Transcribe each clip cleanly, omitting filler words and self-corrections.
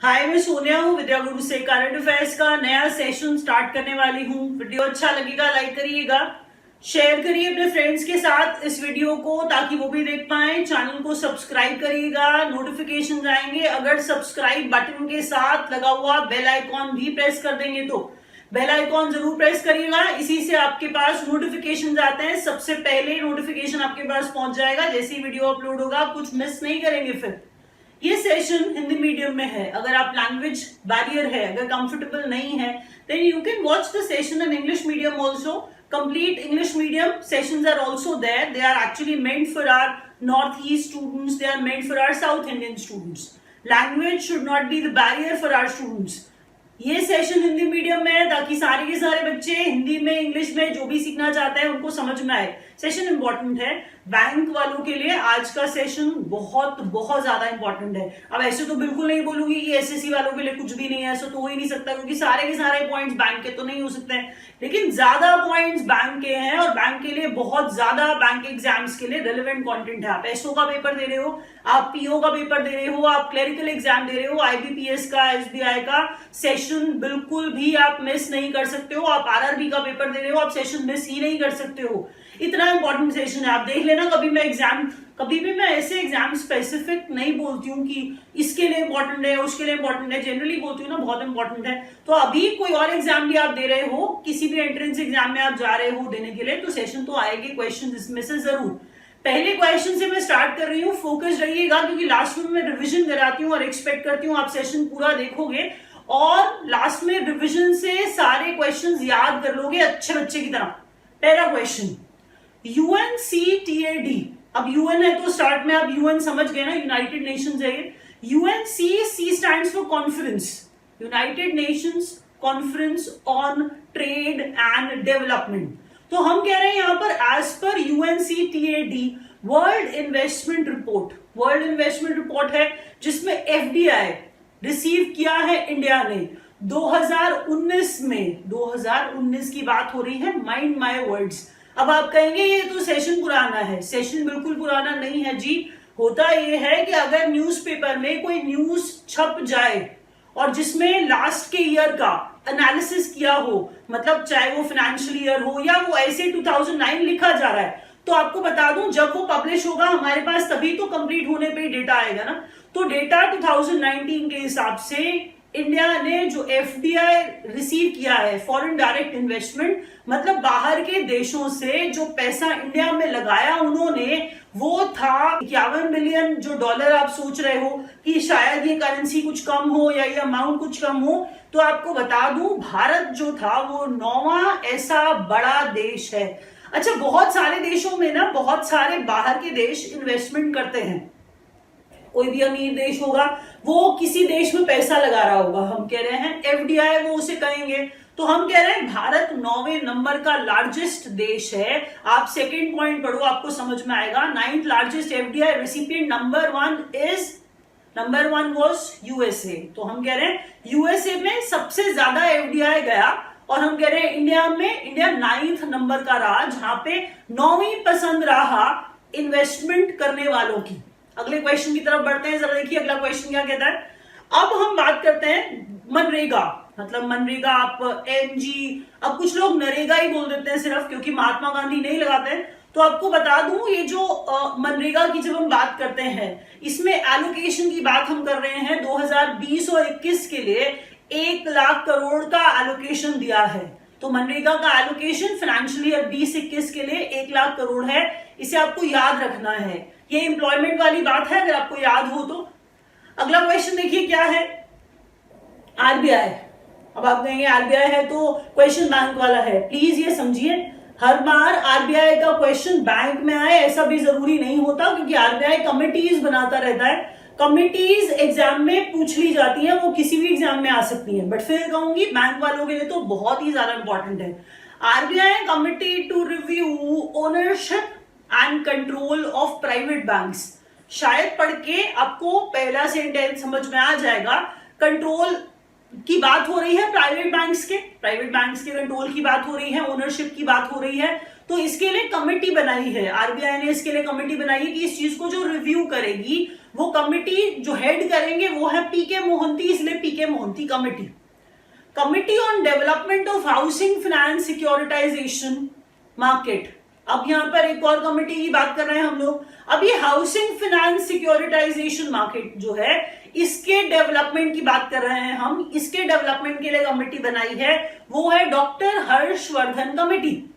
हाय, मैं सोनिया हूँ विद्या गुरु से। करंट अफेयर्स का नया सेशन स्टार्ट करने वाली हूँ। वीडियो अच्छा लगेगा लाइक करिएगा, शेयर करिए अपने फ्रेंड्स के साथ इस वीडियो को ताकि वो भी देख पाए। चैनल को सब्सक्राइब करिएगा, नोटिफिकेशन आएंगे। अगर सब्सक्राइब बटन के साथ लगा हुआ बेल आइकॉन भी प्रेस कर देंगे तो बेल आइकॉन जरूर प्रेस करिएगा। इसी से आपके पास नोटिफिकेशन आते हैं, सबसे पहले नोटिफिकेशन आपके पास पहुंच जाएगा जैसे ही वीडियो अपलोड होगा। आप कुछ मिस नहीं करेंगे। फिर ये सेशन हिंदी मीडियम में है। अगर आप लैंग्वेज बैरियर है, अगर कंफर्टेबल नहीं है, then you can watch the session in English medium also. Complete English medium sessions are also there. They are actually meant for our Northeast students. They are meant for our South Indian students. Language should not be the barrier for our students. ये session Hindi medium में है ताकि सारे के सारे बच्चे हिंदी में, English में जो भी सीखना चाहते हैं उनको समझ में आए। सेशन इंपॉर्टेंट है बैंक वालों के लिए। आज का सेशन बहुत बहुत ज्यादा इंपॉर्टेंट है। अब ऐसे तो बिल्कुल नहीं बोलूंगी कि एसएससी वालों के लिए कुछ भी नहीं है, ऐसा तो हो ही नहीं सकता क्योंकि सारे के सारे पॉइंट्स बैंक के तो नहीं हो सकते हैं, लेकिन ज्यादा पॉइंट्स बैंक के हैं और बैंक के लिए बहुत ज्यादा, बैंक एग्जाम्स के लिए रेलिवेंट कंटेंट है। आप एसओ का पेपर दे रहे हो, आप पीओ का पेपर दे रहे हो, आप क्लरिकल एग्जाम दे रहे हो, आईबीपीएस का, एसबीआई का सेशन बिल्कुल भी आप मिस नहीं कर सकते हो। आप आरआरबी का पेपर दे रहे हो, आप सेशन मिस ही नहीं कर सकते हो। इतना इंपॉर्टेंट सेशन है। आप देख लेना, कभी भी मैं ऐसे एग्जाम स्पेसिफिक नहीं बोलती हूँ कि इसके लिए इंपॉर्टेंट है, उसके लिए इंपॉर्टेंट है। जनरली बोलती हूँ ना बहुत इंपॉर्टेंट है। तो अभी कोई और एग्जाम भी आप दे रहे हो, किसी भी एंट्रेंस एग्जाम में आप जा रहे हो देने के लिए, तो सेशन तो आएगी क्वेश्चन इसमें से जरूर। पहले क्वेश्चन से मैं स्टार्ट कर रही हूँ, फोकस रहिएगा क्योंकि लास्ट में मैं रिविजन कराती हूँ और एक्सपेक्ट करती हूँ आप सेशन पूरा देखोगे और लास्ट में रिविजन से सारे क्वेश्चंस याद कर लोगे अच्छे बच्चे की तरह। पहला क्वेश्चन, यूएनसीटीएडी। अब यूएन है तो स्टार्ट में आप यूएन समझ गए ना, यूनाइटेड नेशंस है ये। UNC stands for conference, United Nations conference on trade and development. तो हम कह रहे हैं यहां पर as per UNCTAD world investment report है जिसमें एफडीआई रिसीव किया है इंडिया ने 2019 में। 2019 की बात हो रही है, माइंड माय वर्ड्स। अब आप कहेंगे ये तो सेशन पुराना है। सेशन बिल्कुल पुराना नहीं है जी। होता ये है कि अगर न्यूज़पेपर में कोई न्यूज छप जाए और जिसमें लास्ट के ईयर का एनालिसिस किया हो, मतलब चाहे वो फाइनेंशियल ईयर हो या वो ऐसे 2009 लिखा जा रहा है, तो आपको बता दूं जब वो पब्लिश होगा हमारे पास तभी तो कंप्लीट होने पे ही डेटा आएगा ना। तो डेटा 2019 के हिसाब से इंडिया ने जो एफडीआई रिसीव किया है, फॉरेन डायरेक्ट इन्वेस्टमेंट, मतलब बाहर के देशों से जो पैसा इंडिया में लगाया उन्होंने, वो था 51 बिलियन। जो डॉलर आप सोच रहे हो कि शायद ये करेंसी कुछ कम हो या ये अमाउंट कुछ कम हो, तो आपको बता दूं भारत जो था वो 9वां ऐसा बड़ा देश है। अच्छा, बहुत सारे देशों में ना बहुत सारे बाहर के देश इन्वेस्टमेंट करते हैं। कोई भी अमीर देश होगा वो किसी देश में पैसा लगा रहा होगा, हम कह रहे हैं एफडीआई वो उसे कहेंगे। तो हम कह रहे हैं भारत 9वें नंबर का लार्जेस्ट देश है। आप सेकंड पॉइंट पढ़ो, आपको समझ में आएगा। 9th largest FDI recipient number one was USA. तो हम कह रहे हैं यूएसए में सबसे ज्यादा एफडीआई गया और हम कह रहे हैं इंडिया 9th नंबर का रहा, जहां पे 9वीं पसंद रहा इन्वेस्टमेंट करने वालों की। अगले क्वेश्चन की तरफ बढ़ते हैं, जरा देखिए अगला क्वेश्चन क्या कहता है। अब हम बात करते हैं मनरेगा, मतलब मनरेगा आप एनजी, अब कुछ लोग नरेगा ही बोल देते हैं सिर्फ, क्योंकि महात्मा गांधी नहीं लगाते हैं। तो आपको बता दूं ये जो मनरेगा की जब हम बात करते हैं, इसमें एलोकेशन की बात हम कर रहे हैं। 2020 और 21 के लिए 1 लाख करोड़ का एलोकेशन दिया है। तो मनरेगा का एलोकेशन फाइनेंशियल ईयर 20-21 के लिए 1 लाख करोड़ है। इसे आपको याद रखना है। ये एम्प्लॉयमेंट वाली बात है, अगर आपको याद हो तो। अगला क्वेश्चन देखिए क्या है, आरबीआई। अब आप कहेंगे आरबीआई है तो क्वेश्चन बैंक वाला है। प्लीज ये समझिए, हर बार आरबीआई का क्वेश्चन बैंक में आए ऐसा भी जरूरी नहीं होता, क्योंकि आरबीआई कमिटीज बनाता रहता है। कमिटीज एग्जाम में पूछ ली जाती है, वो किसी भी एग्जाम में आ सकती है, बट फिर कहूंगी बैंक वालों के लिए तो बहुत ही ज्यादा इंपॉर्टेंट है। RBI committee to review ownership and control of private banks. शायद पढ़ के आपको पहला सेंटेंस समझ में आ जाएगा। कंट्रोल की बात हो रही है प्राइवेट बैंक्स के कंट्रोल की बात हो रही है, ओनरशिप की बात हो रही है। तो इसके लिए कमेटी बनाई है आरबीआई ने, इसके लिए कमेटी बनाई है कि इस चीज को जो रिव्यू करेगी वो कमिटी जो हेड करेंगे वो है पीके मोहंती, इसलिए PK Mohanty committee. Committee on development of housing finance securitisation market. अब यहाँ पर एक और कमिटी की बात कर रहे हैं हम लोग। अब ये हाउसिंग फाइनेंस सिक्योरिटाइजेशन मार्केट जो है इसके डेवलपमेंट की बात कर रहे हैं हम। इसके डेवलपमेंट के लिए कमिटी बनाई है, वो है डॉक्टर हर्षवर्धन कमिटी।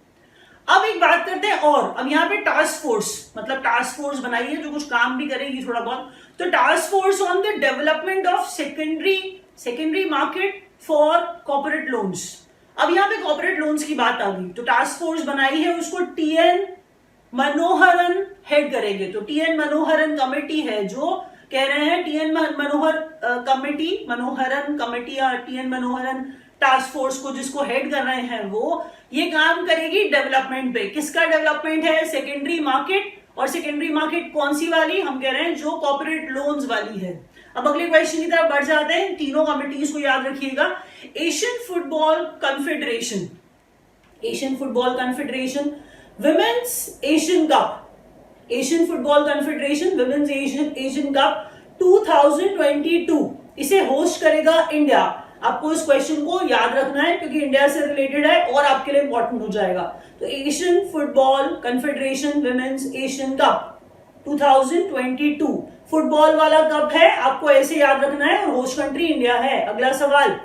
अब एक बात करते हैं और अब यहाँ पे टास्क फोर्स, मतलब टास्क फोर्स बनाई है जो कुछ काम भी करेगी थोड़ा बहुत। तो task force on the development of secondary market for corporate loans. अब यहाँ पे कॉर्पोरेट लोन्स की बात आ गई तो टास्क फोर्स बनाई है, उसको टीएन मनोहरन हेड करेंगे। तो टीएन मनोहरन कमेटी है जो कह रहे हैं टीएन मनोहरन कमेटी या टीएन मनोहरन टास्क फोर्स को जिसको हेड कर रहे हैं वो ये काम करेगी डेवलपमेंट पे। किसका डेवलपमेंट है? Secondary market. और सेकेंडरी मार्केट कौन सी वाली? हम कह रहे हैं जो कॉर्पोरेट लोन्स वाली है। अब अगले क्वेश्चन की तरफ बढ़ जाते हैं। तीनों कमिटीज को याद रखिएगा। Asian football confederation, Asian football confederation, women's Asian cup, Asian football confederation women's Asian cup 2022 इसे होस्ट करेगा इंडिया। आपको इस क्वेश्चन को याद रखना है क्योंकि इंडिया से रिलेटेड है और आपके लिए इंपॉर्टेंट हो जाएगा। तो Asian football confederation women's Asian cup 2022 football वाला कप है, आपको ऐसे याद रखना है और होस्ट कंट्री इंडिया है। अगला सवाल,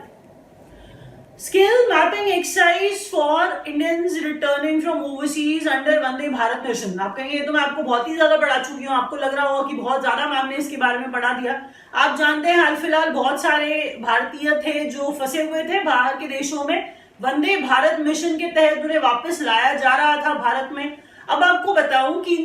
skill mapping exercise for Indians returning from overseas under Vande Bharat mission. आप कहेंगे ये तो मैं आपको बहुत ही ज्यादा पढ़ा चुकी हूँ, आपको लग रहा होगा कि बहुत ज्यादा मैम ने इसके बारे में पढ़ा दिया। आप जानते हैं हाल फिलहाल बहुत सारे भारतीय थे जो फंसे हुए थे बाहर के देशों में। वंदे भारत मिशन के तहत उन्हें वापस लाया जा रहा था भारत में। अब आपको बताऊं कि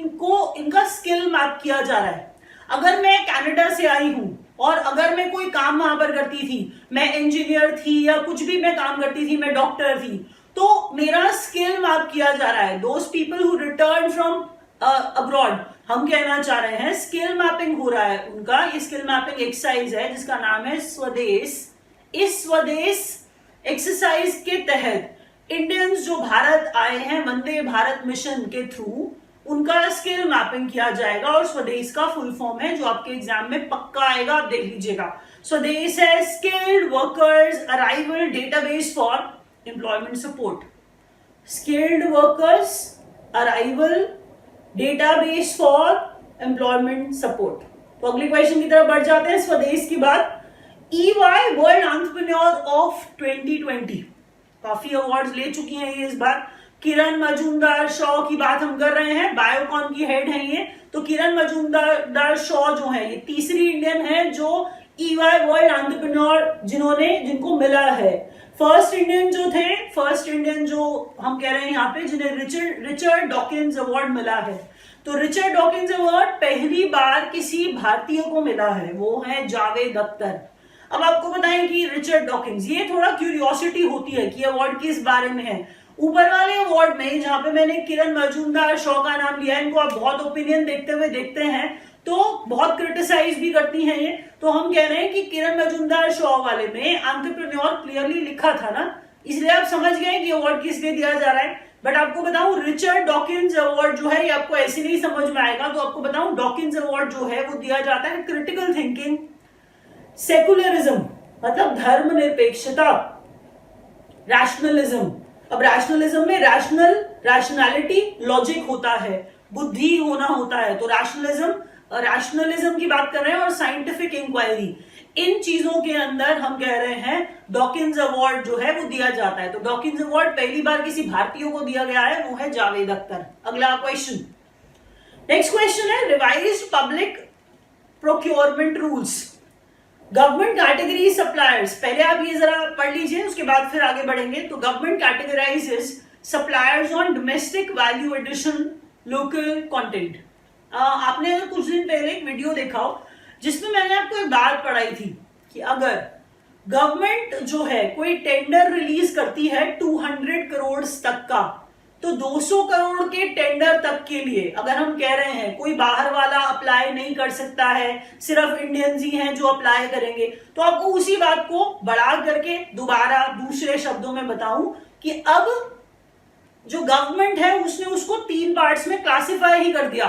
इनका स्किल मैप किया जा रहा है। अगर मैं कनाडा से आई हूं और अगर मैं कोई काम वहां पर करती थी, मैं इंजीनियर थी या कुछ भी मैं काम करती थी, मैं डॉक्टर थी, तो मेरा स्किल मैप किया जा रहा है। Those people who return from abroad, हम कहना चाह रहे हैं स्किल मैपिंग हो रहा है उनका। ये स्किल मैपिंग एक्सरसाइज है जिसका नाम है स्वदेश। इस स्वदेश एक्सरसाइज के तहत इंडियंस जो भारत आए हैं वंदे भारत मिशन के थ्रू, उनका स्किल मैपिंग किया जाएगा। और स्वदेश का फुल फॉर्म है जो आपके एग्जाम में पक्का आएगा, आप देख लीजिएगा। स्वदेश है skilled workers arrival database for employment support. Skilled workers arrival database for employment support. तो अगले क्वेश्चन की तरफ बढ़ जाते हैं। स्वदेश की बात, EY वर्ल्ड एंटरप्रेन्योर ऑफ 2020 काफी अवार्ड्स ले चुकी हैं ये इस बार। किरण मजूमदार शॉ की बात हम कर रहे हैं, बायोकॉन की हेड है ये। तो किरण मजूमदार शॉ जो है ये तीसरी इंडियन है जो EY वर्ल्ड एंटरप्रेन्योर जिनको मिला है। फर्स्ट इंडियन जो हम कह रहे हैं यहाँ पे जिन्हें रिचर्ड डॉकिंस अवार्ड मिला है। तो रिचर्ड डॉकिंस अवार्ड पहली बार किसी भारतीय को मिला है, वो है जावेद अख्तर। अब आपको बताएं कि रिचर्ड डॉकिंस, ये थोड़ा क्यूरियोसिटी होती है कि अवार्ड किस बारे में है। ऊपर वाले अवार्ड में जहां पे मैंने किरण मजूमदार शॉ का नाम लिया, इनको आप बहुत ओपिनियन देखते हैं तो बहुत क्रिटिसाइज भी करती हैं ये। तो हम कह रहे हैं कि किरण मजूमदार शॉ वाले में एंटरप्रेन्योर क्लियरली लिखा था ना, इसलिए आप समझ गए कि अवार्ड किस लिए दिया जा रहा है। बट आपको बताऊं रिचर्ड डॉकिंस अवार्ड जो है ये आपको ऐसे नहीं समझ में आएगा। तो आपको बताऊं डॉकिंस अवार्ड जो है वो दिया जाता है क्रिटिकल थिंकिंग, सेकुलरिज्म मतलब धर्मनिरपेक्षता, रैशनलिज्म। अब रैशनलिज्म में रैशनैलिटी लॉजिक होता है, बुद्धि होना होता है। तो रैशनलिज्म की बात कर रहे हैं और साइंटिफिक इंक्वायरी, इन चीजों के अंदर हम कह रहे हैं डॉकिंस अवार्ड जो है वो दिया जाता है। तो डॉकिंस अवार्ड पहली बार किसी भारतीय को दिया गया है, वो है जावेद अख्तर। अगला क्वेश्चन, नेक्स्ट क्वेश्चन है revised public procurement rules, government category suppliers. पहले आप ये जरा पढ़ लीजिए, उसके बाद फिर आगे बढ़ेंगे। तो government categorises suppliers on domestic value addition local content. आपने अगर कुछ दिन पहले एक वीडियो देखा हो जिसमें मैंने आपको एक बात पढ़ाई थी कि अगर गवर्नमेंट जो है कोई टेंडर रिलीज करती है 200 करोड़ तक का, तो 200 करोड़ के टेंडर तक के लिए अगर हम कह रहे हैं कोई बाहर वाला अप्लाई नहीं कर सकता है, सिर्फ इंडियंस ही हैं जो अप्लाई करेंगे, तो आपको उसी बात को बढ़ा करके दोबारा दूसरे शब्दों में बताऊं कि अब जो गवर्नमेंट है उसने उसको 3 पार्ट्स में क्लासिफाई ही कर दिया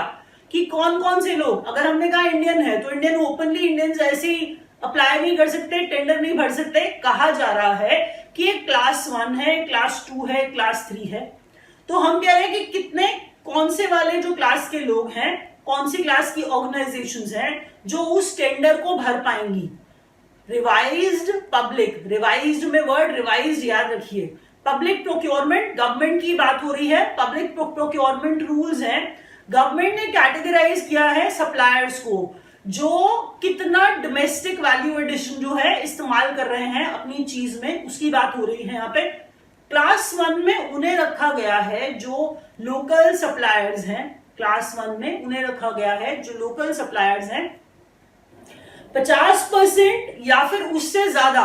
कि कौन कौन से लोग, अगर हमने कहा इंडियन है तो इंडियन ओपनली इंडियंस ऐसे ही अप्लाई नहीं कर सकते, टेंडर नहीं भर सकते। कहा जा रहा है कि ये क्लास 1 है, क्लास 2 है, क्लास 3 है। तो हम कह रहे हैं कि कितने, कौन से वाले जो क्लास के लोग हैं, कौन सी क्लास की ऑर्गेनाइजेशंस हैं जो उस टेंडर को भर पाएंगी। रिवाइज्ड पब्लिक, रिवाइज्ड में वर्ड रिवाइज्ड याद रखिए। पब्लिक प्रोक्योरमेंट, गवर्नमेंट की बात हो रही है, पब्लिक प्रोक्योरमेंट रूल्स हैं। गवर्नमेंट ने कैटेगराइज किया है सप्लायर्स को जो कितना डोमेस्टिक वैल्यू एडिशन जो है इस्तेमाल कर रहे हैं अपनी चीज में, उसकी बात हो रही है यहाँ पे। क्लास 1 में उन्हें रखा गया है जो लोकल सप्लायर्स हैं, क्लास 1 में उन्हें रखा गया है जो लोकल सप्लायर्स हैं 50% या फिर उससे ज्यादा,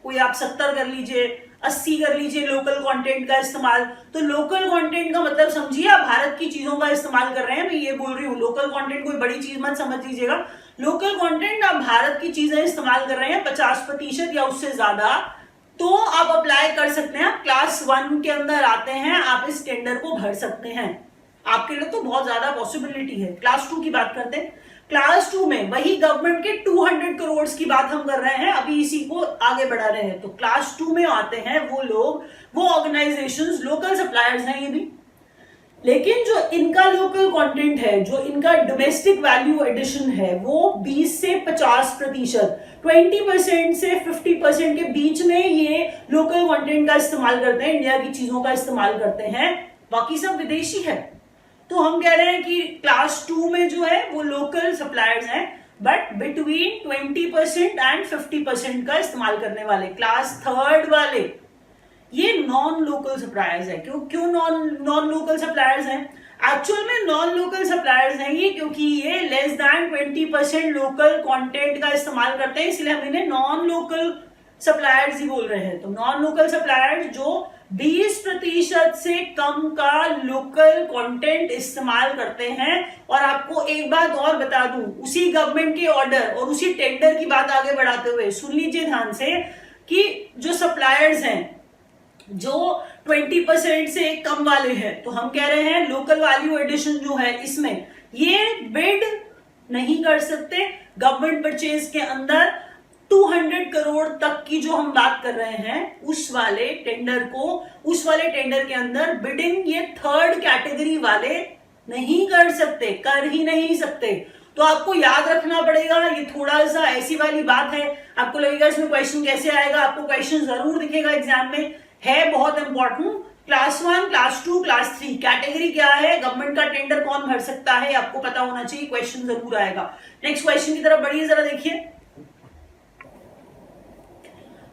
कोई आप 70 कर लीजिए, 80 कर लीजिए लोकल कंटेंट का इस्तेमाल। तो लोकल कंटेंट का मतलब समझिए आप भारत की चीजों का इस्तेमाल कर रहे हैं। मैं ये बोल रही हूँ, लोकल कंटेंट कोई बड़ी चीज मत समझ लीजिएगा। लोकल कंटेंट आप भारत की चीजें इस्तेमाल कर रहे हैं 50% या उससे ज्यादा, तो आप अप्लाई कर सकते हैं। आप क्लास 1 के अंदर आते हैं, आप इस टेंडर को भर सकते हैं। आपके लिए तो बहुत ज्यादा पॉसिबिलिटी है। क्लास 2 की बात करते हैं। क्लास 2 में वही गवर्नमेंट के 200 करोड़ की बात हम कर रहे हैं, अभी इसी को आगे बढ़ा रहे हैं। तो क्लास 2 में आते हैं वो लोग, वो ऑर्गेनाइजेशंस, लोकल सप्लायर्स हैं ये भी। लेकिन जो इनका लोकल कंटेंट है, जो इनका डोमेस्टिक वैल्यू एडिशन है, वो 20 से 50%, 20% से 50% के बीच में ये लोकल कंटेंट का इस्तेमाल करते हैं, इंडिया की चीजों का इस्तेमाल करते हैं, बाकी सब विदेशी है। तो हम कह रहे हैं कि क्लास 2 में जो है वो लोकल सप्लायर्स हैं, बट बिटवीन 20% एंड 50% का इस्तेमाल करने वाले। क्लास 3 वाले ये नॉन लोकल सप्लायर्स है। क्यों नॉन लोकल सप्लायर्स हैं? एक्चुअल में नॉन लोकल सप्लायर्स हैं ये, क्योंकि ये लेस देन 20% लोकल कंटेंट का इस्तेमाल करते हैं, इसलिए हम इन्हें नॉन लोकल सप्लायर्स ही बोल रहे हैं। तो नॉन लोकल सप्लायर्स जो 20% से कम का लोकल कंटेंट इस्तेमाल करते हैं। और आपको एक बात और बता दूं, उसी गवर्नमेंट के ऑर्डर और उसी टेंडर की बात आगे बढ़ाते हुए सुन लीजिए ध्यान से कि जो सप्लायर्स हैं जो 20% से कम वाले हैं, तो हम कह रहे हैं लोकल वैल्यू एडिशन जो है इसमें ये बिड नहीं कर सकते। गवर्नमेंट परचेज के अंदर 200 करोड़ तक की जो हम बात कर रहे हैं उस वाले टेंडर के अंदर बिडिंग ये 3rd कैटेगरी वाले नहीं कर सकते, कर ही नहीं सकते। तो आपको याद रखना पड़ेगा, ये थोड़ा सा ऐसी वाली बात है। आपको लगेगा इसमें क्वेश्चन कैसे आएगा, आपको क्वेश्चन जरूर दिखेगा एग्जाम में, है बहुत important. Class 1, class 2, class 3 category क्या है, गवर्नमेंट का टेंडर कौन भर सकता है, आपको पता होना चाहिए, क्वेश्चन जरूर आएगा। नेक्स्ट क्वेश्चन की तरफ बढ़िए, जरा देखिए।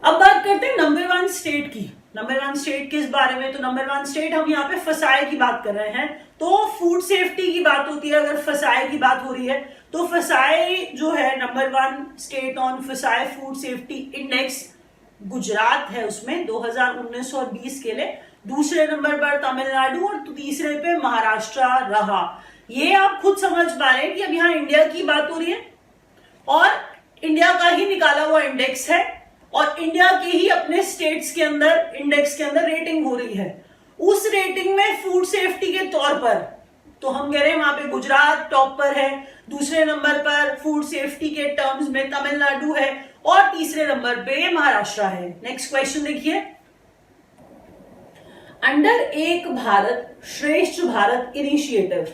अब बात करते हैं नंबर 1 स्टेट की। नंबर 1 स्टेट किस बारे में? तो नंबर 1 स्टेट हम यहाँ पे फसाए की बात कर रहे हैं। तो फूड सेफ्टी की बात होती है, अगर फसाए की बात हो रही है तो फसाए जो है नंबर 1 स्टेट ऑन फसाए फूड सेफ्टी इंडेक्स गुजरात है, उसमें 2019 और 20 के लिए। दूसरे नंबर पर तमिलनाडु और तीसरे पे महाराष्ट्र रहा। ये आप खुद समझ पा रहे हैं कि अब यहाँ इंडिया की बात हो रही है और इंडिया का ही निकाला हुआ इंडेक्स है और इंडिया के ही अपने स्टेट्स के अंदर इंडेक्स के अंदर रेटिंग हो रही है। उस रेटिंग में फूड सेफ्टी के तौर पर तो हम कह रहे हैं वहां पे गुजरात टॉप पर है, दूसरे नंबर पर फूड सेफ्टी के टर्म्स में तमिलनाडु है और तीसरे नंबर पे महाराष्ट्र है। नेक्स्ट क्वेश्चन देखिए। अंडर एक भारत श्रेष्ठ Bharat initiative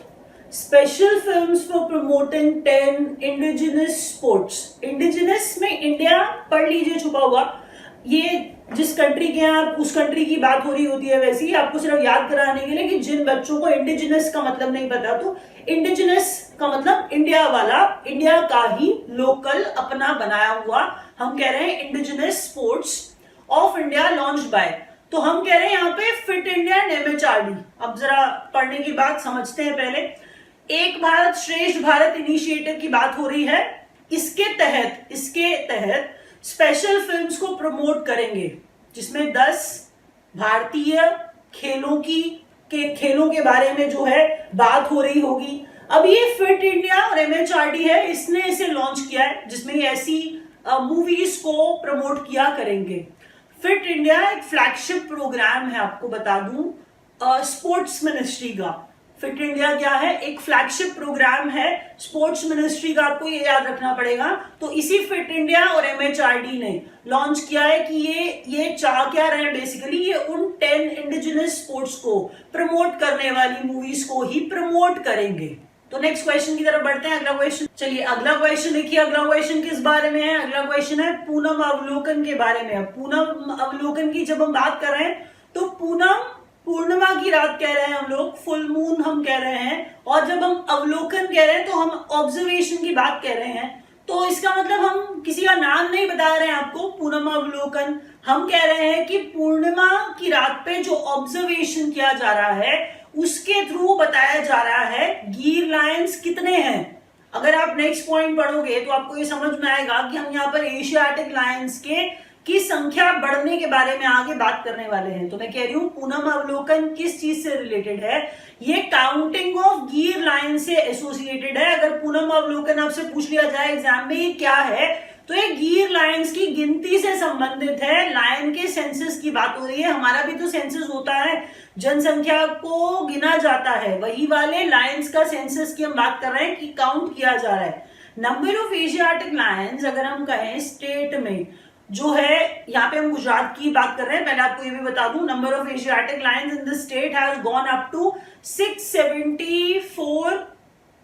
special films for promoting 10 indigenous sports. Indigenous में इंडिया पढ़ लीजिए छुपा हुआ, ये जिस कंट्री के हैं आप उस कंट्री की बात हो रही होती है। वैसे ही आपको सिर्फ याद कराने के लिए कि जिन बच्चों को इंडिजिनस का मतलब नहीं पता, तो इंडिजिनस का मतलब इंडिया वाला, इंडिया का ही लोकल अपना बनाया हुआ। हम कह रहे हैं indigenous sports of India launch by. तो हम कह रहे हैं यहाँ पे फिट इंडिया एंड MHRD। अब जरा पढ़ने की बात समझते हैं पहले। एक भारत श्रेष्ठ भारत इनिशिएटिव की बात हो रही है। इसके तहत स्पेशल फिल्म्स को प्रमोट करेंगे जिसमें 10 भारतीय खेलों के बारे में जो है बात हो रही होगी। अब ये फिट इंडिया और MHRD है, इसने इसे लॉन्च किया है जिसमें ऐसी मूवीज को प्रमोट किया करेंगे। फिट इंडिया एक फ्लैगशिप प्रोग्राम है, आपको बता दूं, स्पोर्ट्स मिनिस्ट्री का। फिट इंडिया क्या है? एक फ्लैगशिप प्रोग्राम है स्पोर्ट्स मिनिस्ट्री का, आपको ये याद रखना पड़ेगा। तो इसी फिट इंडिया और MHRD ने लॉन्च किया है कि ये चाह क्या रहे हैं बेसिकली, ये उन 10 इंडिजिनस स्पोर्ट्स को प्रमोट करने वाली मूवीज को ही प्रमोट करेंगे। तो नेक्स्ट क्वेश्चन की तरफ बढ़ते हैं। अगला क्वेश्चन, चलिए अगला क्वेश्चन देखिए। अगला क्वेश्चन किस बारे में है? अगला क्वेश्चन है पूनम अवलोकन के बारे में। पूनम अवलोकन की जब हम बात कर रहे हैं तो पूनम पूर्णिमा की रात कह रहे हैं हम लोग, फुल मून हम कह रहे हैं, और जब हम अवलोकन कह रहे हैं तो हम ऑब्जर्वेशन की बात कह रहे हैं। तो इसका मतलब हम किसी का नाम नहीं बता रहे हैं आपको। पूनम अवलोकन हम कह रहे हैं कि पूर्णिमा की रात पे जो ऑब्जर्वेशन किया जा रहा है उसके थ्रू बताया जा रहा है गीर लायंस कितने हैं। अगर आप नेक्स्ट पॉइंट पढ़ोगे तो आपको ये समझ में आएगा कि हम यहाँ पर एशियाटिक लायंस की संख्या बढ़ने के बारे में आगे बात करने वाले हैं। तो मैं कह रही हूँ पूनम अवलोकन किस चीज से रिलेटेड है? ये काउंटिंग ऑफ गीर लायन से एसोसिएटेड है। अगर पूनम अवलोकन आपसे पूछ लिया जाए एग्जाम में ये क्या है, तो ये गीर लायंस की गिनती से संबंधित है। लायन के सेंसस की बात हो रही है। हमारा भी तो सेंसस होता है, जनसंख्या को गिना जाता है, वही वाले लायंस का सेंसस की हम बात कर रहे हैं कि काउंट किया जा रहा है। नंबर ऑफ एशियाटिक लायंस अगर हम कहें स्टेट में जो है, यहाँ पे हम गुजरात की बात कर रहे हैं। पहले आपको ये भी बता दूं, number of Asiatic lions in the state has gone up to 674।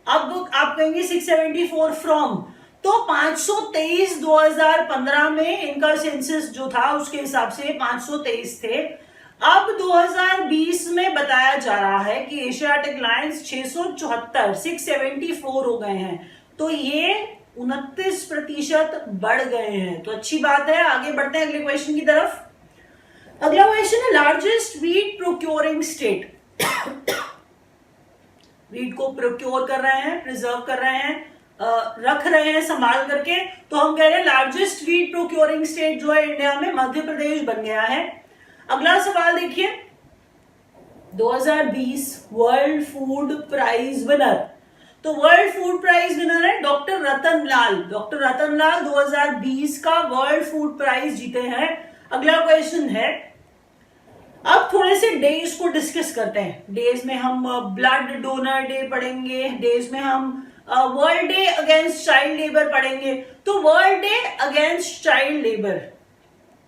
अब आप कहेंगे 674 फ्रॉम, तो 523 2015 में इनका सेंसस जो था उसके हिसाब से 523 थे। अब 2020 में बताया जा रहा है कि एशियाटिक लायंस 674 हो गए हैं। तो ये 29% बढ़ गए हैं। तो अच्छी बात है। आगे बढ़ते हैं अगले क्वेश्चन की तरफ। अगला क्वेश्चन है largest wheat procuring state. Wheat को प्रोक्योर कर रहे हैं, प्रिजर्व कर रहे हैं, रख रहे हैं संभाल करके। तो हम कह रहे हैं लार्जेस्ट वीट प्रोक्योरिंग स्टेट जो है इंडिया में मध्य प्रदेश बन गया है। अगला सवाल देखिए, 2020 वर्ल्ड फूड प्राइज विनर। तो वर्ल्ड फूड प्राइज विनर है डॉक्टर रतन लाल। डॉक्टर रतन लाल 2020 का वर्ल्ड फूड प्राइज जीते हैं। अगला क्वेश्चन है, अब थोड़े से डेज को डिस्कस करते हैं। डेज में हम ब्लड डोनर डे पढ़ेंगे, डेज में हम world day against child labour पढ़ेंगे। तो world day against child labour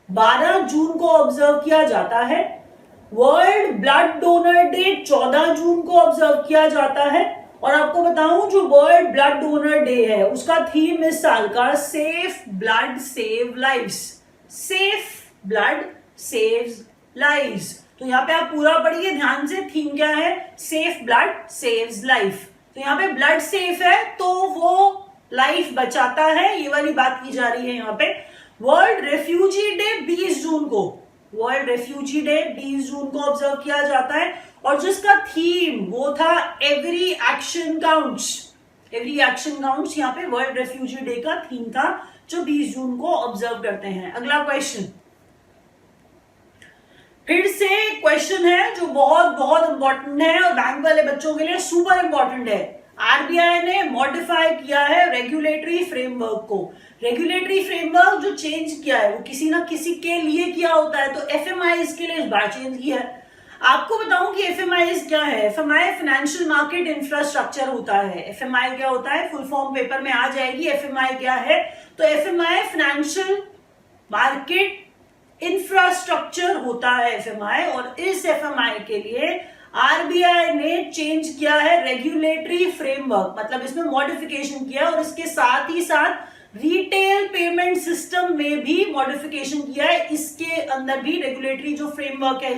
12 जून को ऑब्जर्व किया जाता है। वर्ल्ड ब्लड डोनर डे 14 जून को ऑब्जर्व किया जाता है। और आपको बताऊं, जो वर्ल्ड ब्लड डोनर डे है उसका थीम इस साल का safe blood save lives. Safe blood saves lives. तो यहाँ पे आप पूरा पढ़िए ध्यान से, थीम क्या है? Safe blood saves life. तो यहाँ पे ब्लड सेफ है तो वो लाइफ बचाता है, ये वाली बात की जा रही है यहाँ पे। वर्ल्ड रेफ्यूजी डे 20 जून को, वर्ल्ड रेफ्यूजी डे 20 जून को ऑब्जर्व किया जाता है, और जिसका थीम वो था every action counts. Every action counts यहाँ पे वर्ल्ड रेफ्यूजी डे का थीम था जो 20 जून को ऑब्जर्व करते हैं। अगला क्वेश्चन, फिर से क्वेश्चन है जो बहुत बहुत इंपॉर्टेंट है और बैंक वाले बच्चों के लिए सुपर इंपॉर्टेंट है। आरबीआई ने मॉडिफाई किया है रेगुलेटरी फ्रेमवर्क को। रेगुलेटरी फ्रेमवर्क जो चेंज किया है वो किसी ना किसी के लिए किया होता है, तो एफएमआईज के लिए इस बार चेंज किया है। आपको बताऊं कि एफएमआईज क्या है? एफएमआई फाइनेंशियल मार्केट इंफ्रास्ट्रक्चर होता है। एफएमआई क्या होता है? फुल फॉर्म पेपर में आ जाएगी एफएमआई क्या है। तो एफएमआई फाइनेंशियल मार्केट इंफ्रास्ट्रक्चर होता है एफएमआई, और इस एफएमआई के लिए आरबीआई ने चेंज किया है रेगुलेटरी फ्रेमवर्क, मतलब इसमें मॉडिफिकेशन किया, और इसके साथ ही साथ रिटेल पेमेंट सिस्टम में भी मॉडिफिकेशन किया है। इसके अंदर भी रेगुलेटरी जो फ्रेमवर्क है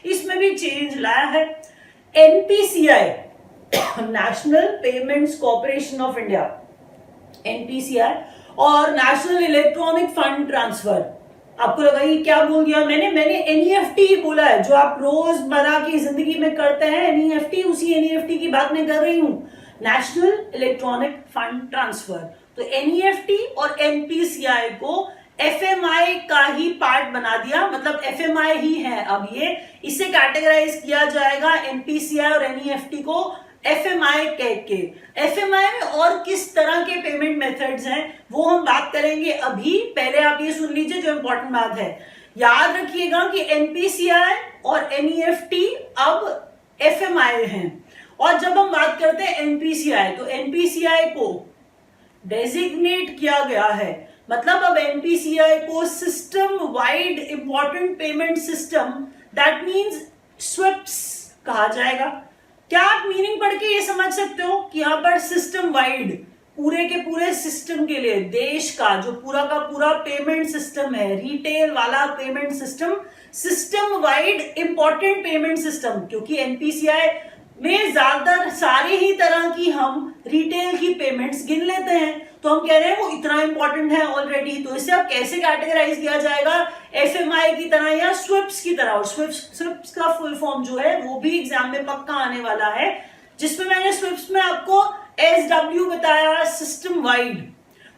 इसमें भी चेंज लाया है। NPCI, national payments corporation of India, NPCI, और नेशनल इलेक्ट्रॉनिक फंड ट्रांसफर। आपको लगा ये क्या बोल दिया मैंने एनईएफटी बोला है, जो आप रोजमर्रा की जिंदगी में करते हैं एनईएफटी, उसी एनईएफटी की बात मैं कर रही हूं, नेशनल इलेक्ट्रॉनिक फंड ट्रांसफर। तो एनईएफटी और एनपीसीआई को एफएमआई का ही पार्ट बना दिया, मतलब एफएमआई ही है अब ये, इसे कैटेगराइज किया जाएगा एनपीसीआई और एनईएफटी को एफएमआई कह के। एफएमआई में और किस तरह के पेमेंट मेथड्स हैं वो हम बात करेंगे अभी। पहले आप ये सुन लीजिए जो इंपॉर्टेंट बात है, याद रखिएगा कि एनपीसीआई और एनईएफटी अब एफएमआई हैं, और जब हम बात करते हैं एनपीसीआई, तो एनपीसीआई को डेजिग्नेट किया गया है, मतलब अब एनपीसीआई को system wide important payment system, that means SWIPS कहा जाएगा। क्या आप मीनिंग पढ़ के ये समझ सकते हो कि यहां पर सिस्टम वाइड, पूरे के पूरे सिस्टम के लिए, देश का जो पूरा का पूरा पेमेंट सिस्टम है, रिटेल वाला payment system, system wide important payment system, क्योंकि एनपीसीआई में ज्यादातर सारे ही तरह की हम रिटेल की पेमेंट्स गिन लेते हैं, तो हम कह रहे हैं वो इतना इंपॉर्टेंट है ऑलरेडी, तो इसे अब कैसे कैटेगराइज किया जाएगा, एफएमआई की तरह या स्विप्स की तरह। और स्विप्स का फुल फॉर्म जो है वो भी एग्जाम में पक्का आने वाला है, जिसमें मैंने स्विप्स में आपको SW बताया सिस्टम वाइड,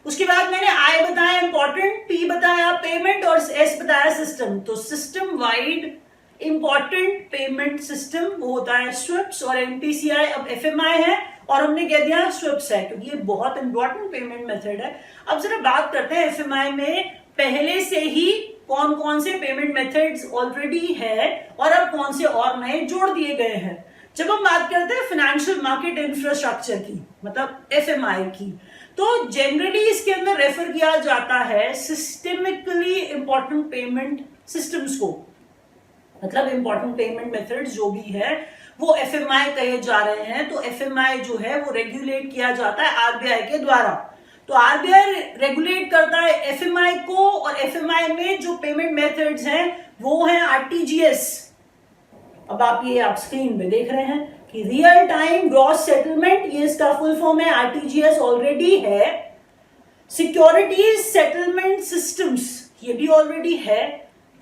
उसके बाद मैंने I बताया इंपॉर्टेंट, P बताया पेमेंट और S बताया सिस्टम। तो system wide important payment system वो होता है स्विप्स, और एनपीसीआई अब एफएमआई है और हमने कह दिया स्विप्स है, क्योंकि ये बहुत इंपॉर्टेंट पेमेंट मेथड है। अब जरा बात करते हैं एफएमआई में पहले से ही कौन कौन से पेमेंट मेथड्स ऑलरेडी है और अब कौन से और नए जोड़ दिए गए हैं। जब हम बात करते हैं फाइनेंशियल मार्केट इंफ्रास्ट्रक्चर की, मतलब एफएमआई की, तो जनरली इसके अंदर रेफर किया जाता है सिस्टेमिकली इंपॉर्टेंट पेमेंट सिस्टम्स को, मतलब इंपॉर्टेंट पेमेंट मेथड्स जो भी है वो एफएमआई कहे जा रहे हैं। तो एफएमआई जो है वो रेगुलेट किया जाता है आरबीआई के द्वारा। तो आरबीआई रेगुलेट करता है एफएमआई को, और एफएमआई में जो पेमेंट मेथड्स हैं वो है आरटीजीएस। अब आप स्क्रीन पे देख रहे हैं कि रियल टाइम ग्रॉस सेटलमेंट, ये इसका फुल फॉर्म है, आरटीजीएस ऑलरेडी है। सिक्योरिटीज सेटलमेंट सिस्टम्स, ये भी ऑलरेडी है।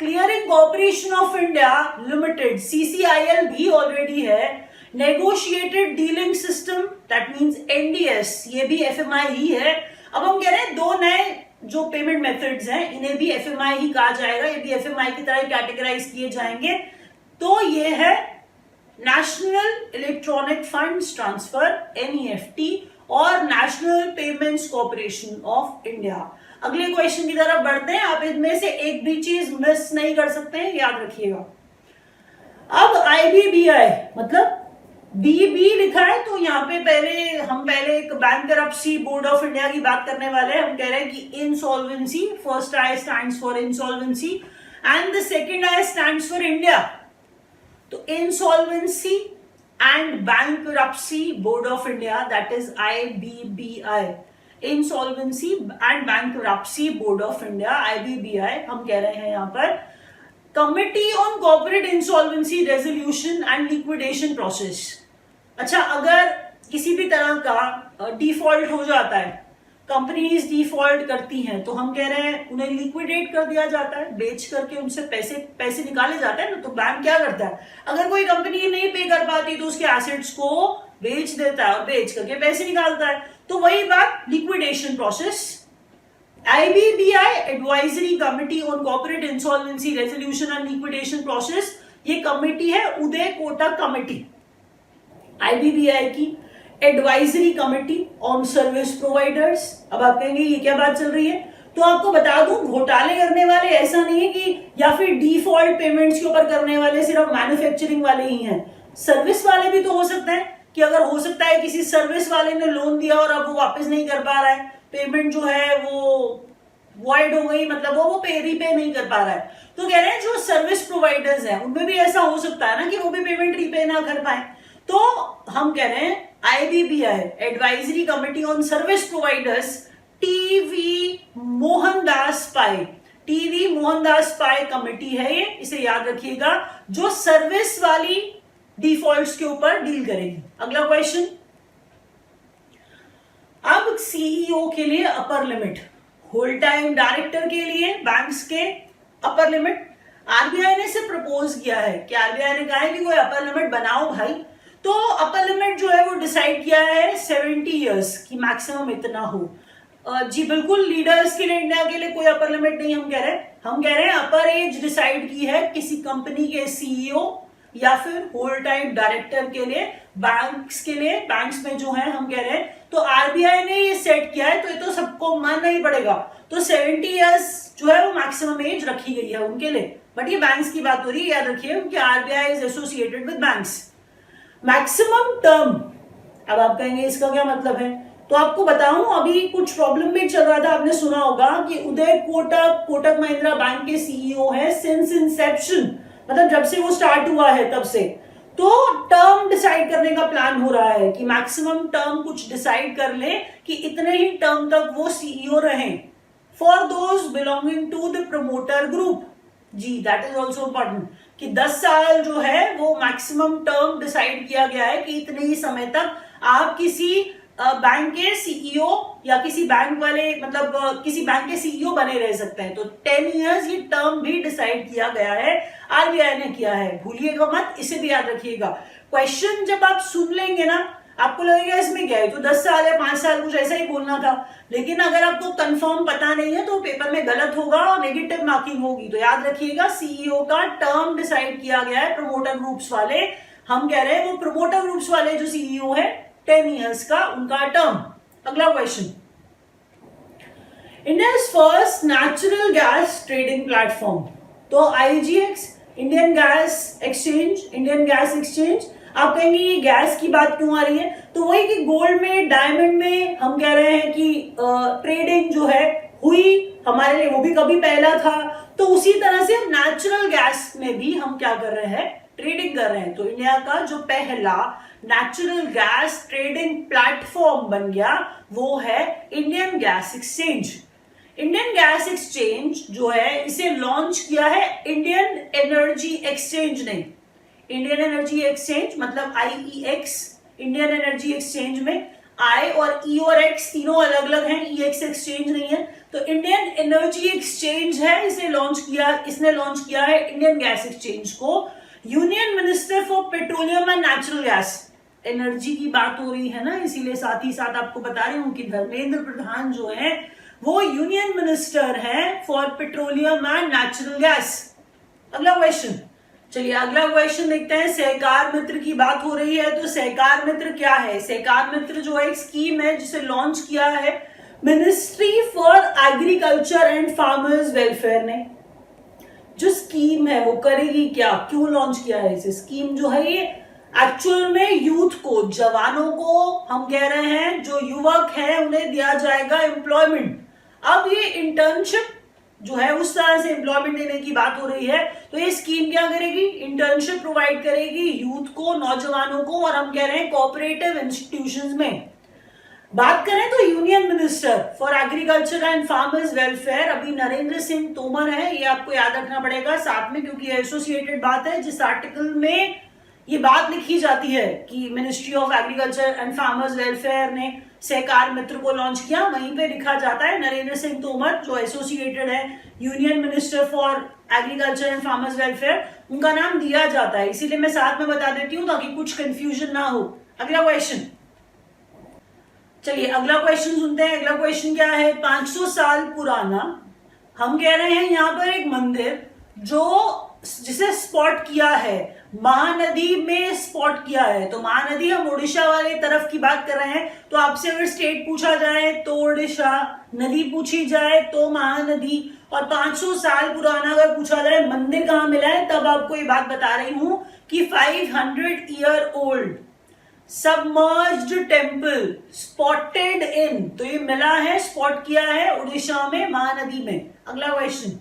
Clearing corporation of India limited, CCIL भी ऑलरेडी है। Negotiated dealing system, that means NDS, ये भी एफएमआई ही है। अब हम कह रहे हैं दो नए जो पेमेंट मेथड्स हैं इन्हें भी एफएमआई ही कहा जाएगा, ये भी एफएमआई की तरह कैटेगराइज किए जाएंगे। तो ये है national electronic funds transfer NEFT और national payments corporation of India. अगले क्वेश्चन की तरफ बढ़ते हैं, आप इनमें से एक भी चीज मिस नहीं कर सकते हैं, याद रखिएगा। अब आईबीबीआई मतलब बीबी लिखा है, तो यहाँ पे पहले एक बैंकरप्सी बोर्ड ऑफ इंडिया की बात करने वाले हैं। हम कह रहे हैं कि insolvency, first I stands for insolvency and the second I stands for India. तो insolvency and bankruptcy board of India, that is IBBI. Insolvency and bankruptcy board of India, IBBI. हम कह रहे हैं यहाँ पर committee on corporate insolvency resolution and liquidation process. अच्छा, अगर किसी भी तरह का डिफॉल्ट हो जाता है, कंपनीज डिफॉल्ट करती हैं, तो हम कह रहे हैं उन्हें लिक्विडेट कर दिया जाता है, बेच करके उनसे पैसे निकाले जाते हैं ना। तो बैंक क्या करता है, अगर कोई कंपनी नहीं पे कर पाती तो उसके एसेट्स को बेच देता है और बेच करके पैसे निकालता है। तो वही बात liquidation process. IBBI advisory committee on corporate insolvency resolution and liquidation process, ये कमिटी है उदय कोटक कमिटी, आईबीबीआई की advisory committee on service providers. अब आप कहेंगे ये क्या बात चल रही है, तो आपको बता दूं घोटाले करने वाले ऐसा नहीं है कि, या फिर डिफॉल्ट पेमेंट्स के ऊपर करने वाले सिर्फ मैन्युफैक्चरिंग वाले ही हैं, सर्विस वाले भी तो हो सकते हैं। कि अगर हो सकता है किसी सर्विस वाले ने लोन दिया और अब वो वापस नहीं कर पा रहा है, पेमेंट जो है वो वॉइड हो गई, मतलब वो रीपे नहीं कर पा रहा है, तो कह रहे हैं जो सर्विस प्रोवाइडर्स हैं उनमें भी ऐसा हो सकता है ना कि वो भी पेमेंट रीपे ना कर पाए। तो हम कह रहे हैं IBBI advisory committee on service providers, TV Mohandas pi, TV Mohandas pi committee है ये, इसे याद रखिएगा, जो सर्विस वाली डिफॉल्ट्स के ऊपर डील करेगी। अगला क्वेश्चन, अब सीईओ के लिए upper limit, whole time director के लिए बैंक्स के अपर लिमिट आरबीआई ने से प्रपोज किया है कि आरबीआई ने कहा है कि कोई अपर लिमिट बनाओ भाई। तो अपर लिमिट जो है वो डिसाइड किया है 70 इयर्स की मैक्सिमम इतना हो। जी बिल्कुल, लीडर्स के लिए, इंडिया के लिए कोई अपर लिमिट नहीं हम कह रहे हैं अपर एज डिसाइड की है किसी कंपनी के सीईओ या फिर होल टाइम डायरेक्टर के लिए, बैंक्स के लिए, बैंक्स में जो है हम कह रहे हैं। तो आरबीआई ने ये सेट किया है, तो ये तो सबको मानना ही पड़ेगा। तो 70 इयर्स जो है वो मैक्सिमम एज रखी गई है उनके लिए, बट ये बैंक्स की बात हो रही है, याद रखिए, क्योंकि RBI is associated with banks. Maximum term, अब आप कहेंगे इसका क्या मतलब है, तो आपको बताऊं अभी कुछ प्रॉब्लम में चल रहा था, आपने सुना होगा कि उदय कोटक कोटक महिंद्रा बैंक के सीईओ है सिंस इंसेप्शन, मतलब जब से वो स्टार्ट हुआ है तब से, तो टर्म डिसाइड करने का प्लान हो रहा है कि मैक्सिमम टर्म कुछ डिसाइड कर ले कि इतने ही टर्म तक वो सीईओ रहें for those belonging to the promoter group. जी दैट इज ऑल्सो इंपॉर्टेंट कि 10 साल जो है वो मैक्सिमम टर्म डिसाइड किया गया है कि इतने ही समय तक आप किसी बैंक के सीईओ या किसी बैंक वाले मतलब किसी बैंक के सीईओ बने रह सकते हैं। तो 10 इयर्स ये टर्म भी डिसाइड किया गया है, आरबीआई ने किया है, भूलिएगा मत, इसे भी याद रखिएगा। क्वेश्चन जब आप सुन लेंगे ना आपको लगेगा इसमें क्या है, तो 10 साल या 5 साल कुछ ऐसा ही बोलना था, लेकिन अगर आपको कंफर्म पता नहीं है तो पेपर में गलत होगा और नेगेटिव मार्किंग होगी। तो याद रखिएगा सीईओ का टर्म डिसाइड किया गया है प्रमोटर ग्रुप्स वाले, हम कह रहे हैं वो प्रमोटर ग्रुप्स वाले जो सीईओ है 10 इयर्स का उनका टर्म। अगला question, India's first natural gas trading platform, तो आईजीएक्स इंडियन गैस एक्सचेंज। आप कहेंगे ये गैस की बात क्यों आ रही है, तो वही कि गोल्ड में डायमंड में हम कह रहे हैं कि ट्रेडिंग जो है हुई हमारे लिए, वो भी कभी पहला था, तो उसी तरह से नेचुरल गैस में भी हम क्या कर रहे हैं, ट्रेडिंग कर रहे हैं। तो इंडिया का जो पहला नेचुरल गैस ट्रेडिंग प्लेटफॉर्म बन गया वो है Indian gas exchange. Indian gas exchange जो है इसे लॉन्च किया है इंडियन एनर्जी एक्सचेंज ने। इंडियन एनर्जी एक्सचेंज मतलब आईईएक्स, इंडियन एनर्जी एक्सचेंज में आई और ई और एक्स तीनों अलग अलग हैं, ई एक्स एक्सचेंज नहीं है, तो इंडियन एनर्जी एक्सचेंज है, इसने लॉन्च किया है इंडियन गैस एक्सचेंज को। Union minister for petroleum and natural gas, energy की बात हो रही है ना, इसीलिए साथ ही साथ आपको बता रही हूं कि धर्मेंद्र प्रधान जो है वो यूनियन मिनिस्टर है for petroleum and natural gas. अगला क्वेश्चन, चलिए अगला क्वेश्चन देखते हैं। सहकार मित्र की बात हो रही है, तो सहकार मित्र क्या है, सहकार मित्र जो है एक स्कीम है जिसे लॉन्च किया है ministry for agriculture and farmers welfare ने। जो स्कीम है वो करेगी क्या, क्यों लॉन्च किया है इसे, स्कीम जो है ये एक्चुअल में यूथ को, जवानों को हम कह रहे हैं जो युवक हैं उन्हें दिया जाएगा एम्प्लॉयमेंट। अब ये इंटर्नशिप जो है उस तरह से एम्प्लॉयमेंट देने की बात हो रही है, तो ये स्कीम क्या करेगी, इंटर्नशिप प्रोवाइड करेगी यूथ को, नौजवानों को, और हम कह रहे हैं कोऑपरेटिव इंस्टीट्यूशंस में। बात करें तो union minister for agriculture and farmers welfare अभी नरेंद्र सिंह तोमर है, ये आपको याद रखना पड़ेगा साथ में, क्योंकि एसोसिएटेड बात है। जिस आर्टिकल में ये बात लिखी जाती है कि ministry of agriculture and farmers welfare ने सहकार मित्र को लॉन्च किया, वहीं पे लिखा जाता है नरेंद्र सिंह तोमर जो एसोसिएटेड है union minister for agriculture and farmers welfare, उनका नाम दिया जाता है, इसीलिए मैं साथ में बता देती हूँ ताकि कुछ कंफ्यूजन ना हो। अगला क्वेश्चन, चलिए अगला क्वेश्चन सुनते हैं। अगला क्वेश्चन क्या है, 500 साल पुराना, हम कह रहे हैं यहाँ पर एक मंदिर जो जिसे स्पॉट किया है महानदी में स्पॉट किया है, तो महानदी हम ओडिशा वाले तरफ की बात कर रहे हैं, तो आपसे अगर स्टेट पूछा जाए तो ओडिशा, नदी पूछी जाए तो महानदी, और 500 साल पुराना अगर पूछा जाए मंदिर कहाँ मिला है, तब आपको ये बात बता रही हूं कि 500 year old submerged temple spotted in, तो ये मिला है, स्पॉट किया है उड़ीसा में महानदी में। अगला क्वेश्चन,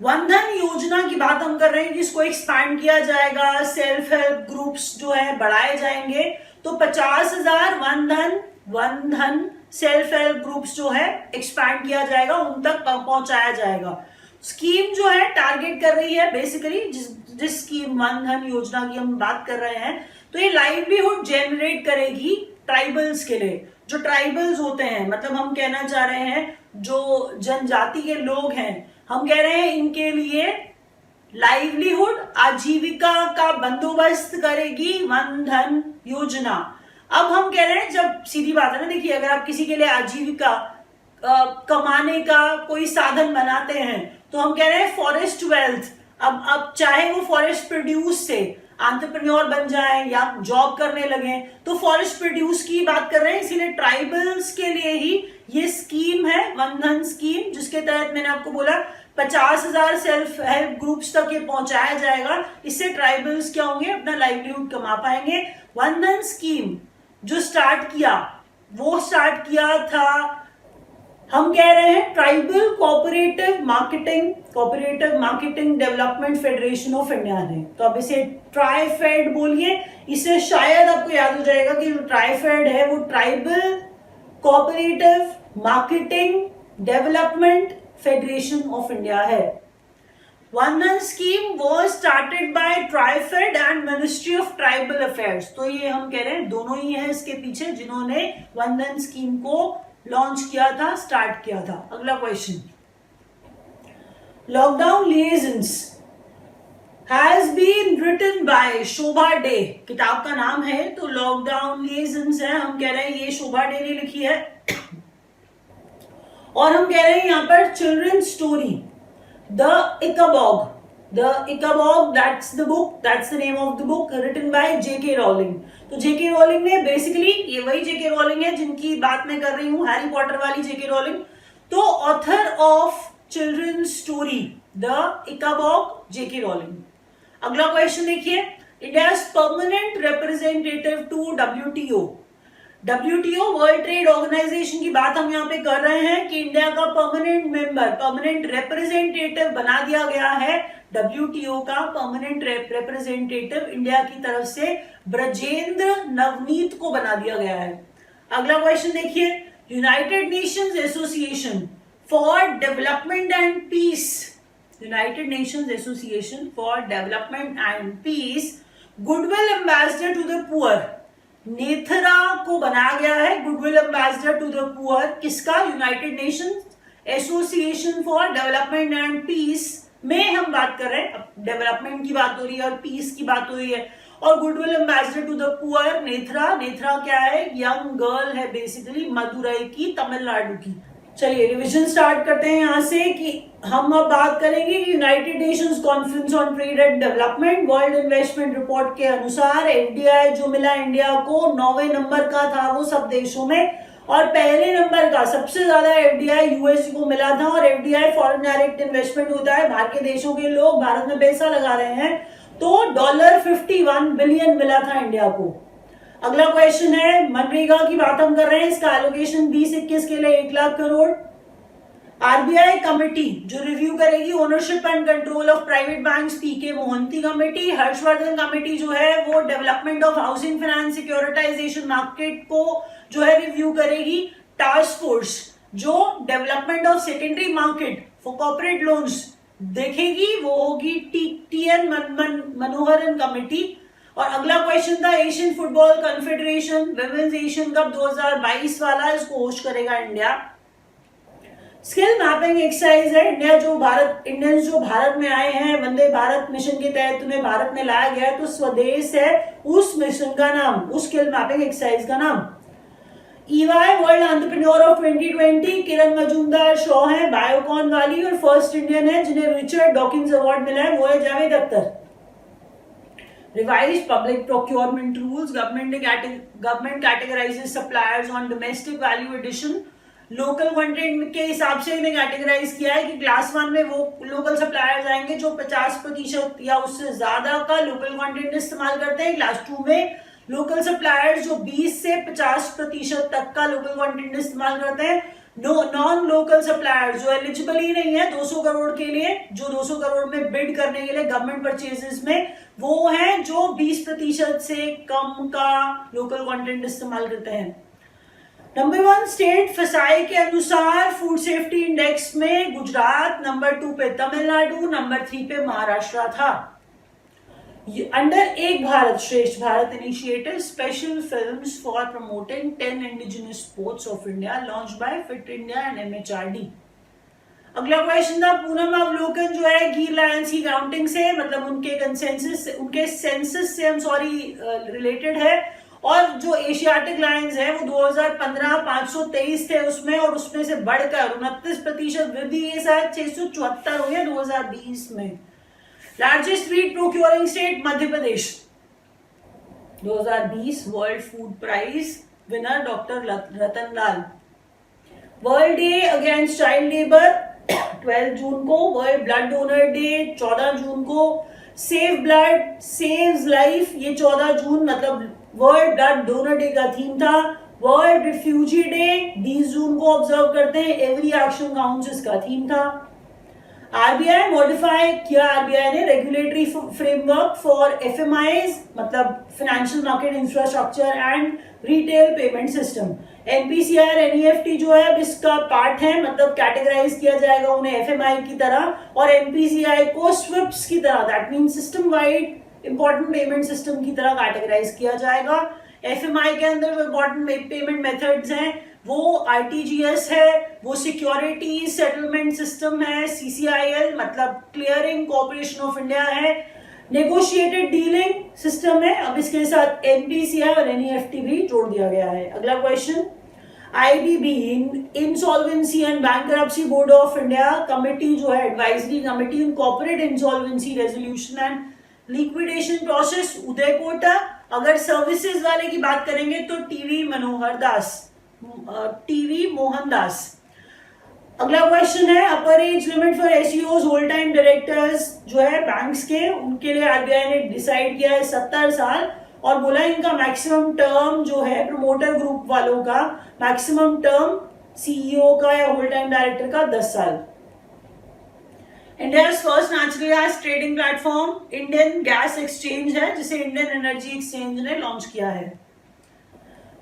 वनधन योजना की बात हम कर रहे हैं कि इसको एक्सपैंड किया जाएगा, सेल्फ हेल्प ग्रुप्स जो है बढ़ाए जाएंगे, तो 50,000 वनधन सेल्फ हेल्प ग्रुप्स जो है एक्सपैंड किया जाएगा, उन तक पहुंचाया जाएगा। स्कीम जो है टारगेट कर रही है बेसिकली जिस स्कीम वनधन योजना की हम बात कर रहे हैं, तो ये लाइवलीहुड जनरेट करेगी ट्राइबल्स के लिए। जो ट्राइबल्स होते हैं मतलब हम कहना चाह रहे हैं जो जनजाति के लोग हैं, हम कह रहे हैं इनके लिए लाइवलीहुड आजीविका का बंदोबस्त करेगी वनधन योजना। अब हम कह रहे हैं, जब सीधी बात है ना, देखिए अगर आप किसी के लिए आजीविका कमाने का कोई साधन बनाते हैं तो हम कह रहे हैं फॉरेस्ट वेल्थ। अब चाहे वो फॉरेस्ट प्रोड्यूस से एंटरप्रेन्योर बन जाएं या जॉब करने लगे। तो फॉरेस्ट प्रोड्यूस की बात कर रहे हैं, इसीलिए ट्राइबल्स के लिए ही ये स्कीम है वन धन स्कीम, जिसके तहत मैंने आपको बोला 50,000 सेल्फ हेल्प ग्रुप्स तक ये पहुंचाया जाएगा। इससे ट्राइबल्स क्या होंगे, अपना लाइवलीहुड कमा पाएंगे। वन धन स्कीम जो स्टार्ट किया, वो स्टार्ट किया था, हम कह रहे हैं tribal cooperative marketing development federation of India ने। तो अब इसे ट्राइफेड बोलिए, इससे शायद आपको याद हो जाएगा कि जो ट्राइफेड है वो tribal cooperative marketing development federation of India है। वन धन scheme was started by TRIFED and ministry of tribal affairs. तो ये हम कह रहे हैं दोनों ही हैं इसके पीछे जिन्होंने वन धन स्कीम को लॉन्च किया था, स्टार्ट किया था। अगला question, lockdown liaisons has been written by Shobhaa De, किताब का नाम है। तो लॉकडाउन लिएजन्स है, हम कह रहे हैं ये शोभा डे ने लिखी है। और हम कह रहे हैं यहां पर children story the Ickabog, that's the book, that's the name of the book written by J.K. Rowling। तो J.K. Rowling ने बेसिकली, ये वही J.K. Rowling है जिनकी बात मैं कर रही हूँ, हैरी पॉटर वाली J.K. Rowling। तो author of children story the Ickabog J.K. Rowling। अगला क्वेश्चन देखिए, India's permanent representative to WTO world trade organisation की बात हम यहाँ पे कर रहे हैं कि इंडिया का परमानेंट मेंबर, परमानेंट रिप्रेजेंटेटिव बना दिया गया है। WTO का परमानेंट रिप्रेजेंटेटिव इंडिया की तरफ से ब्रजेंद्र नवनीत को बना दिया गया है। अगला क्वेश्चन देखिए, United Nations association for development and peace, United Nations association for development and piece goodwill ambassador to the poor, Nethra को बनाया गया है goodwill ambassador to the poor. किसका? United Nations association for development and peace में हम बात कर रहे हैं। अब डेवलपमेंट की बात हो रही है और पीस की बात हो रही है। और goodwill ambassador to the poor Nethra क्या है? यंग गर्ल है, बेसिकली मदुरई की, तमिलनाडु की। चलिए रिवीजन स्टार्ट करते हैं यहां से कि हम अब बात करेंगे कि United Nations conference on trade and development world investment report के अनुसार एफडीआई जो मिला इंडिया को 9वें नंबर का था वो सब देशों में, और पहले नंबर का सबसे ज्यादा एफडीआई यूएस को मिला था। और एफडीआई फॉरेन डायरेक्ट इन्वेस्टमेंट होता है, बाहर के देशों के लोग भारत में पैसा लगा रहे हैं। तो $51 बिलियन मिला था इंडिया को। अगला क्वेश्चन है, मनरेगा की बात हम कर रहे हैं, इसका एलोकेशन 20-21 के लिए 1 लाख करोड़। आरबीआई कमेटी जो रिव्यू करेगी ownership and control of private banks, PK Mohanty committee. Harshvardhan committee जो है वो development of housing finance securitisation market को जो है रिव्यू करेगी। टास्क फोर्स जो development of secondary market for corporate loans देखेगी वो होगी टीएन मनोहरन कमेटी। और अगला क्वेश्चन था, Asian football confederation women's Asian cup 2022 वाला, इसको होस्ट करेगा इंडिया। स्किल मैपिंग एक्सरसाइज है, इंडियंस जो भारत में आए हैं वंदे भारत मिशन के तहत उन्हें भारत में लाया गया है, तो स्वदेश है उस मिशन का नाम, उस स्किल मैपिंग एक्सरसाइज का नाम। EY world entrepreneur of 2020 Kiran Majumdar show है बायोकॉन वाली, और फर्स्ट इंडियन है जिन्हें रिचर्ड डॉकिंस अवार्ड मिला है वो है Javed Akhtar. Revised public procurement rules, government categorizes suppliers on domestic value addition। Local content के हिसाब से इन्हें कैटेगराइज किया है कि क्लास 1 में वो लोकल सप्लायर्स आएंगे जो 50% या उससे ज्यादा का लोकल कंटेंट इस्तेमाल करते हैं। क्लास 2 में लोकल सप्लायर्स जो 20 से 50% तक का लोकल कंटेंट इस्तेमाल करते हैं। नॉन लोकल सप्लायर्स जो एलिजिबल ही नहीं है 200 करोड़ के लिए, जो 200 करोड़ में बिड करने के लिए गवर्नमेंट परचेजेस में, वो हैं जो 20% से कम का लोकल कंटेंट इस्तेमाल करते हैं। नंबर 1 स्टेट फसाई के अनुसार फूड सेफ्टी इंडेक्स में गुजरात, नंबर 2 पे तमिलनाडु, नंबर 3 पे महाराष्ट्र था। अंडर एक भारत श्रेष्ठ Bharat initiative special films for promoting 10 indigenous sports of India launch by fit India and MHRD. अगला क्वेश्चन था, पूनम अवलोकन जो है गिर लायंस की काउंटिंग से, मतलब उनके सेंसस से रिलेटेड है। और जो एशियाटिक लायंस है वो 2015 523 थे उसमें, और उसमें से बढ़कर 29% वृद्धि ये शायद 674 हुई है 2020 में। Largest wheat procuring state Madhya Pradesh, 2020 world food prize winner doctor Rattan Lal. World day against child labour 12 जून को। वर्ल्ड ब्लड डोनर डे 14 जून को। सेव ब्लड सेव्स लाइफ, ये 14 जून मतलब वर्ल्ड ब्लड डोनर डे का थीम था। वर्ल्ड रिफ्यूजी डे 20 जून को ऑब्जर्व करते हैं, एवरी एक्शन काउंट्स इसका थीम था। आरबीआई मॉडिफाई किया, आरबीआई ने रेगुलेटरी फ्रेमवर्क फॉर एफएमआईज मतलब financial market infrastructure and retail payment system. NPCI और एनईएफटी जो है अब इसका पार्ट है, मतलब कैटेगराइज किया जाएगा उन्हें एफएमआई की तरह और एनपीसीआई को स्विफ्ट्स की तरह, that mean system wide important payment system की तरह कैटेगराइज किया जाएगा। एफएमआई के अंदर जो इंपॉर्टेंट पेमेंट मेथड्स हैं वो आरटीजीएस है, वो सिक्योरिटी सेटलमेंट सिस्टम है, सीसीआईएल मतलब क्लियरिंग कॉर्पोरेशन ऑफ इंडिया है, नेगोशिएटेड डीलिंग सिस्टम है। अब इसके साथ एनपीसीआई और एनईएफटी भी जोड़ दिया गया है। अगला question, IBB insolvency and bankruptcy board of India committee जो है advisory committee in corporate insolvency resolution and liquidation process Uday Kotak. अगर सर्विसेज वाले की बात करेंगे तो टीवी मोहन दास। अगला क्वेश्चन है, upper age limit for CEOs whole time directors जो है बैंक्स के, उनके लिए आरबीआई ने डिसाइड किया है 70 साल और बोला इनका मैक्सिमम टर्म जो है प्रमोटर ग्रुप वालों का मैक्सिमम टर्म सीईओ का या होल टाइम डायरेक्टर का 10 साल। India first natural gas trading platform Indian gas exchange है जिसे इंडियन एनर्जी एक्सचेंज ने लॉन्च किया है।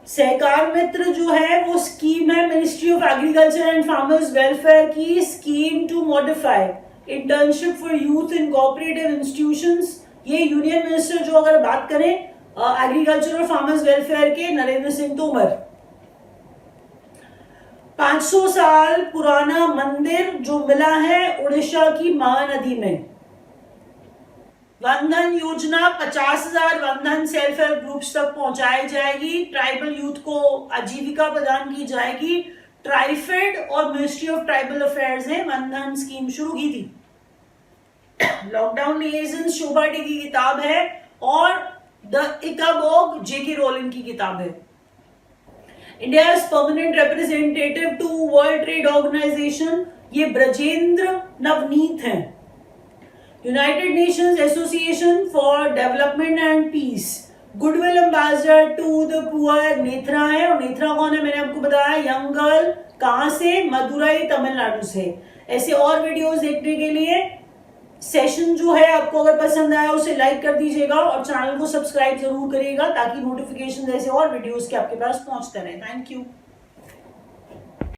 सहकार मित्र जो है वो स्कीम है ministry of agriculture and farmers welfare की, scheme to modify internship for youth in cooperative institutions. ये यूनियन मिनिस्टर जो अगर बात करें एग्रीकल्चर और फार्मर्स वेलफेयर के नरेंद्र सिंह तोमर। 500 साल पुराना मंदिर जो मिला है उड़ीसा की महानदी में। वनधन योजना 50,000 वनधन सेल्फ हेल्प ग्रुप्स तक पहुंचाई जाएगी। ट्राइबल यूथ को आजीविका प्रदान की जाएगी। ट्राइफेड और मिनिस्ट्री ऑफ ट्राइबल अफेयर्स ने वनधन स्कीम शुरू की थी। लॉकडाउन लिएजन शोभा डी की किताब है और द इकाबोग जेके रोलिंग की किताब है। India permanent representative to World trade Organization ये ब्रजेंद्र नवनीत हैं। United Nations association for development and piece goodwill ambassador to the poor Netra है। और नेत्रा कौन है मैंने आपको बताया, यंग गर्ल, कहां से, मदुरई तमिलनाडु से। ऐसे और वीडियोस देखने के लिए सेशन जो है आपको अगर पसंद आया उसे लाइक कर दीजिएगा और चैनल को सब्सक्राइब जरूर करिएगा ताकि नोटिफिकेशन ऐसे और वीडियोस के आपके पास पहुंचते रहे। Thank you.